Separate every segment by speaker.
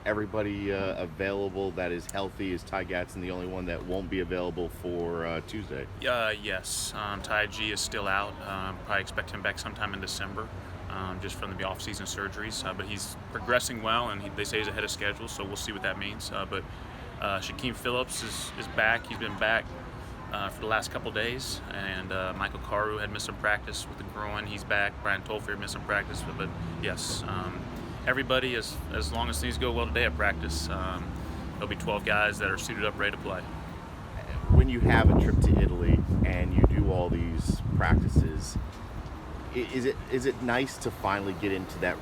Speaker 1: everybody available that is healthy? Is Ty Gatson the only one that won't be available for Tuesday?
Speaker 2: Yes. Ty G is still out. Probably expect him back sometime in December, just from the off-season surgeries. But he's progressing well, and they say he's ahead of schedule, so we'll see what that means. But Shaquem Phillips is back. He's been back for the last couple days, and Michael Carew had missed some practice with the groin. He's back. Brian Tolfier missed some practice, but yes, everybody, as long as things go well today at practice, there'll be 12 guys that are suited up, ready to play.
Speaker 1: When you have a trip to Italy and you do all these practices, is it nice to finally get into that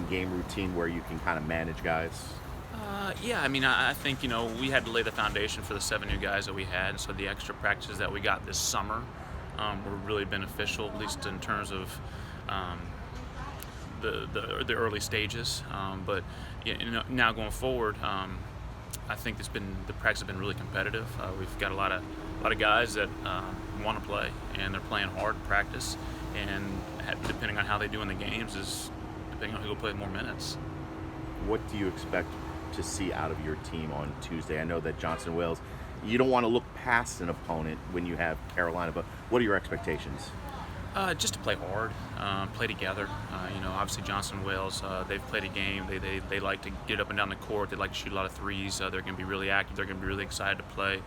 Speaker 1: game routine where you can kind of manage guys?
Speaker 2: Yeah, I mean, I think, we had to lay the foundation for the 7 new guys that we had, so the extra practices that we got this summer were really beneficial, at least in terms of the early stages. But now going forward, I think the practice has been really competitive. We've got a lot of guys that want to play, and they're playing hard in practice, and depending on how they do in the games is depending on who will play more minutes.
Speaker 1: What do you expect to see out of your team on Tuesday? I know that Johnson Wales, you don't want to look past an opponent when you have Carolina, but what are your expectations?
Speaker 2: Just to play hard, play together. Obviously Johnson Wales, they've played a game. They like to get up and down the court. They like to shoot a lot of threes. They're going to be really active. They're going to be really excited to play.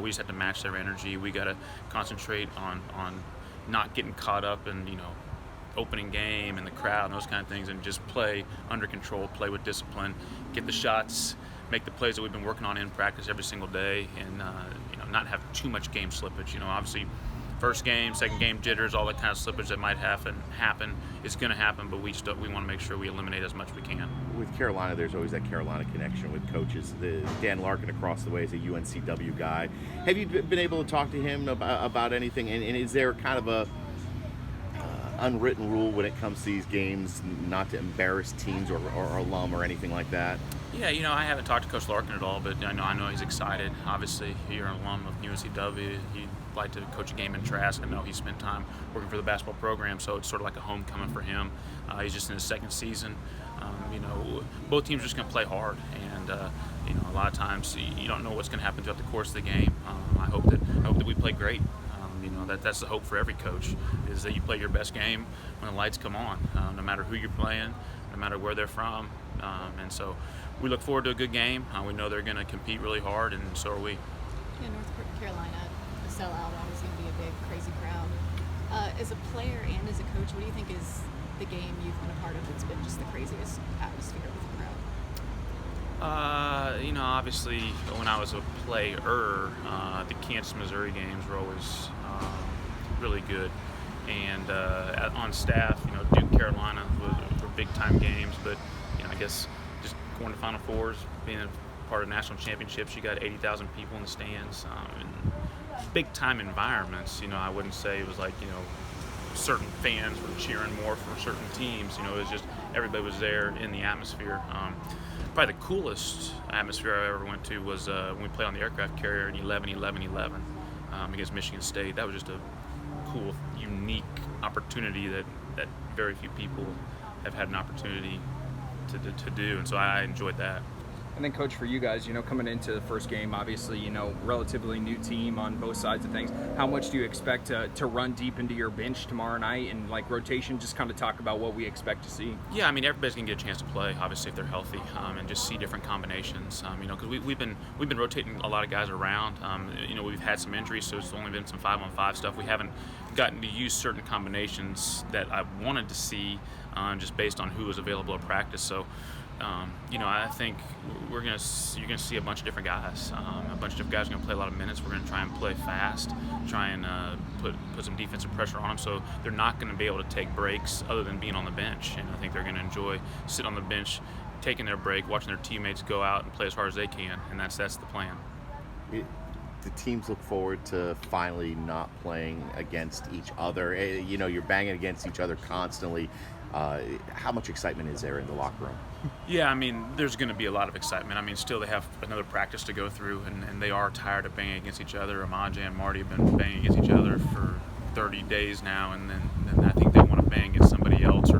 Speaker 2: We just have to match their energy. We got to concentrate on not getting caught up in opening game and the crowd and those kind of things, and just play under control, play with discipline, get the shots, make the plays that we've been working on in practice every single day, and not have too much game slippage. Obviously first game, second game jitters, all that kind of slippage that might happen is going to happen, but we want to make sure we eliminate as much as we can.
Speaker 1: With Carolina, there's always that Carolina connection with coaches. Dan Larkin across the way is a UNCW guy. Have you been able to talk to him about anything, and is there kind of a unwritten rule when it comes to these games not to embarrass teams or alum or anything like that?
Speaker 2: Yeah, I haven't talked to Coach Larkin at all, but I know he's excited. Obviously, you're an alum of UNCW. He'd like to coach a game in Trask. I know he spent time working for the basketball program, so it's sort of like a homecoming for him. He's just in his second season. Both teams are just going to play hard, and a lot of times you don't know what's going to happen throughout the course of the game. I hope that we play great. That's the hope for every coach, is that you play your best game when the lights come on, no matter who you're playing, no matter where they're from. And so we look forward to a good game. We know they're going to compete really hard, and so are we.
Speaker 3: Yeah, North Carolina, a sellout, always going to be a big, crazy crowd. As a player and as a coach, what do you think is the game you've been a part of that's been just the craziest atmosphere with the crowd?
Speaker 2: Obviously, when I was a player, the Kansas-Missouri games were always really good. And on staff, Duke, Carolina were big-time games. But, I guess just going to Final Fours, being a part of national championships, you got 80,000 people in the stands. And big-time environments, I wouldn't say it was like, certain fans were cheering more for certain teams. It was just everybody was there in the atmosphere. Probably the coolest atmosphere I ever went to was when we played on the aircraft carrier in 11-11-11 against Michigan State. That was just a cool, unique opportunity that very few people have had an opportunity to do, and so I enjoyed that.
Speaker 4: And then, Coach, for you guys, coming into the first game, obviously, relatively new team on both sides of things. How much do you expect to run deep into your bench tomorrow night, and rotation? Just kind of talk about what we expect to see.
Speaker 2: Yeah, I mean, everybody's gonna get a chance to play, obviously, if they're healthy, and just see different combinations. Because we've been rotating a lot of guys around. We've had some injuries, so it's only been some 5-on-5 stuff. We haven't gotten to use certain combinations that I wanted to see, just based on who was available at practice. So. I think you're gonna see a bunch of different guys. A bunch of different guys are gonna play a lot of minutes. We're gonna try and play fast, try and put some defensive pressure on them, so they're not gonna be able to take breaks other than being on the bench. And I think they're gonna enjoy sitting on the bench, taking their break, watching their teammates go out and play as hard as they can. And that's the plan.
Speaker 1: The teams look forward to finally not playing against each other. You're banging against each other constantly. How much excitement is there in the locker room?
Speaker 2: Yeah, I mean, there's going to be a lot of excitement. I mean, still they have another practice to go through, and they are tired of banging against each other. Amaja and Marty have been banging against each other for 30 days now, and then I think they want to bang against somebody else or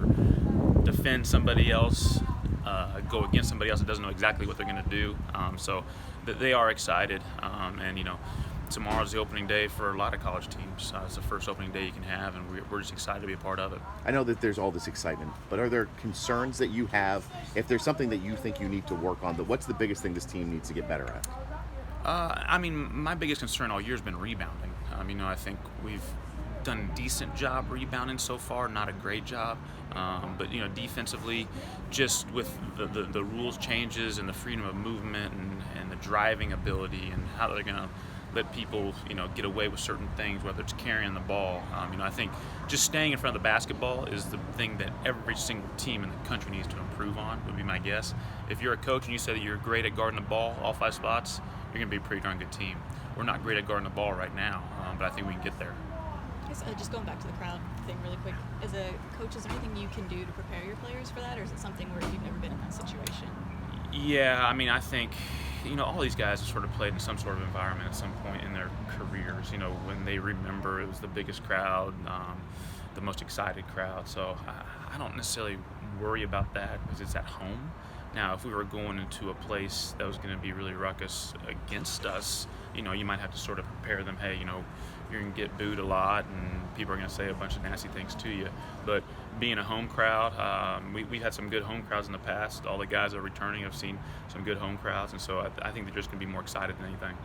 Speaker 2: defend somebody else go against somebody else that doesn't know exactly what they're going to do. So they are excited, and tomorrow's the opening day for a lot of college teams. It's the first opening day you can have, and we're just excited to be a part of it.
Speaker 1: I know that there's all this excitement, but are there concerns that you have? If there's something that you think you need to work on, what's the biggest thing this team needs to get better at?
Speaker 2: My biggest concern all year has been rebounding. I think we've done a decent job rebounding so far, not a great job. But defensively, just with the rules changes and the freedom of movement and the driving ability and how they're going to let people get away with certain things, whether it's carrying the ball. I think just staying in front of the basketball is the thing that every single team in the country needs to improve on, would be my guess. If you're a coach and you say that you're great at guarding the ball all 5 spots, you're going to be a pretty darn good team. We're not great at guarding the ball right now, but I think we can get there.
Speaker 3: Just going back to the crowd thing really quick, as a coach, is there anything you can do to prepare your players for that, or is it something where you've never been in that situation?
Speaker 2: Yeah, I think, all these guys have sort of played in some sort of environment at some point in their careers, when they remember it was the biggest crowd, the most excited crowd. So I don't necessarily worry about that because it's at home. Now, if we were going into a place that was going to be really ruckus against us, you might have to sort of prepare them, hey, you're going to get booed a lot and people are going to say a bunch of nasty things to you. But being a home crowd, we've had some good home crowds in the past. All the guys that are returning have seen some good home crowds, and so I think they're just going to be more excited than anything.